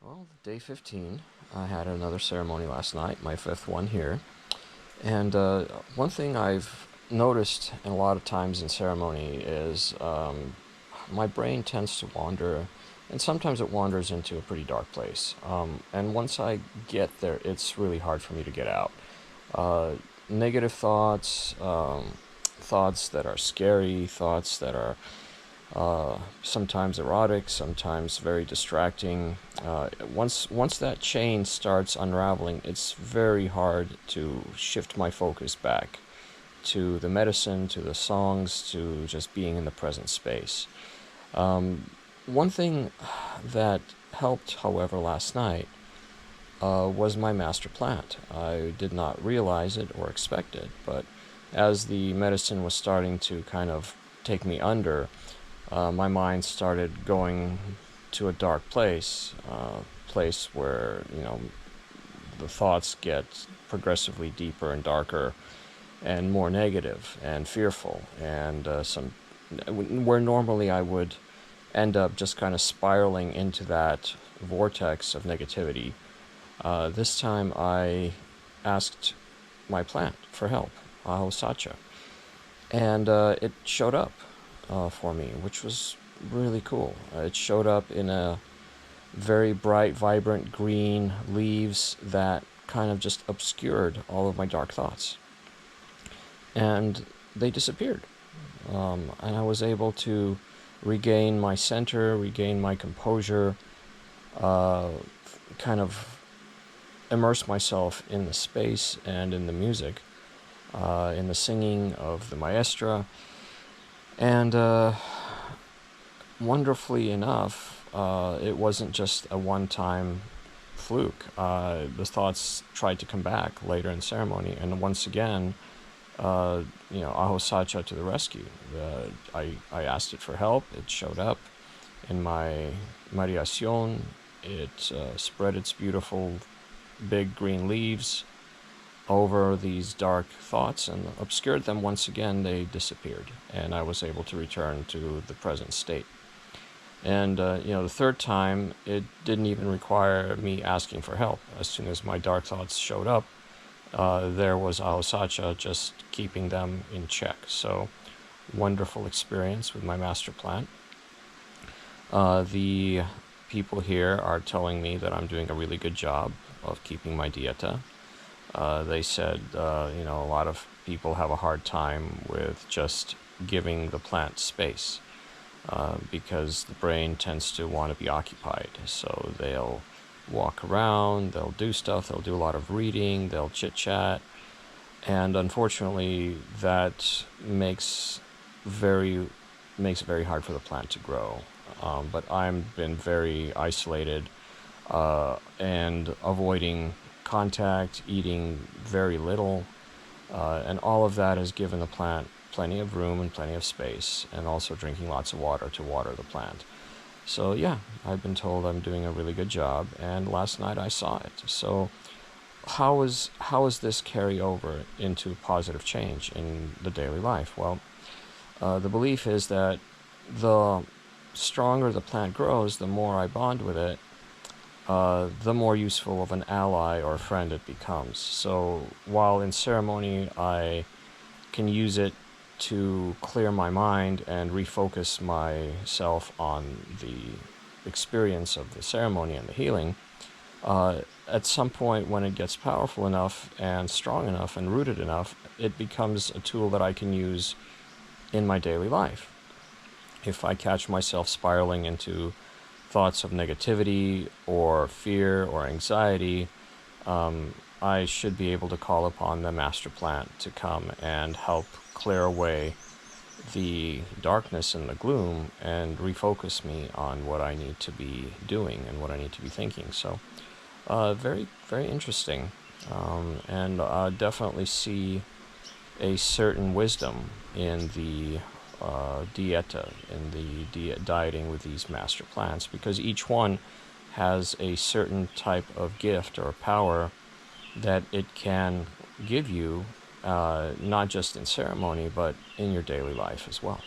Well, day 15, I had another ceremony last night, my fifth one here. And one thing I've noticed a lot of times in ceremony is my brain tends to wander, and sometimes it wanders into a pretty dark place. And once I get there, it's really hard for me to get out. Uh, Negative thoughts, thoughts that are scary, thoughts that are sometimes erotic, sometimes very distracting. Once that chain starts unraveling, it's very hard to shift my focus back to the medicine, to the songs, to just being in the present space. One thing that helped, however, last night was my master plant. I did not realize it or expect it, but as the medicine was starting to kind of take me under, my mind started going to a dark place where the thoughts get progressively deeper and darker and more negative and fearful, and some where normally I would end up just kind of spiraling into that vortex of negativity. This time I asked my plant for help, Aho Sacha, and it showed up for me, which was really cool. It showed up in a very bright, vibrant green leaves that kind of just obscured all of my dark thoughts. And they disappeared. And I was able to regain my center, regain my composure, uh, kind of immerse myself in the space and in the music, in the singing of the maestra. And wonderfully enough, it wasn't just a one-time fluke. The thoughts tried to come back later in ceremony, and once again, Aho Sacha to the rescue. I asked it for help. It showed up in my Mariacion. It spread its beautiful big green leaves over these dark thoughts and obscured them. Once again, they disappeared, and I was able to return to the present state. And the third time, it didn't even require me asking for help. As soon as my dark thoughts showed up, there was Aho Sacha just keeping them in check. So, wonderful experience with my master plant. The people here are telling me that I'm doing a really good job of keeping my dieta. They said, a lot of people have a hard time with just giving the plant space because the brain tends to want to be occupied. So they'll walk around, they'll do stuff, they'll do a lot of reading, they'll chit chat, and unfortunately, that makes it very hard for the plant to grow. But I've been very isolated and avoiding contact, eating very little, and all of that has given the plant plenty of room and plenty of space, and also drinking lots of water to water the plant. So yeah, I've been told I'm doing a really good job, and last night I saw it. So how is this carry over into positive change in the daily life? Well, the belief is that the stronger the plant grows, the more I bond with it, the more useful of an ally or friend it becomes. So while in ceremony I can use it to clear my mind and refocus myself on the experience of the ceremony and the healing, at some point when it gets powerful enough and strong enough and rooted enough, it becomes a tool that I can use in my daily life. If I catch myself spiraling into thoughts of negativity or fear or anxiety, I should be able to call upon the master plant to come and help clear away the darkness and the gloom and refocus me on what I need to be doing and what I need to be thinking. So, very, very interesting. And I definitely see a certain wisdom in the dieta, in the dieting with these master plants, because each one has a certain type of gift or power that it can give you, not just in ceremony, but in your daily life as well.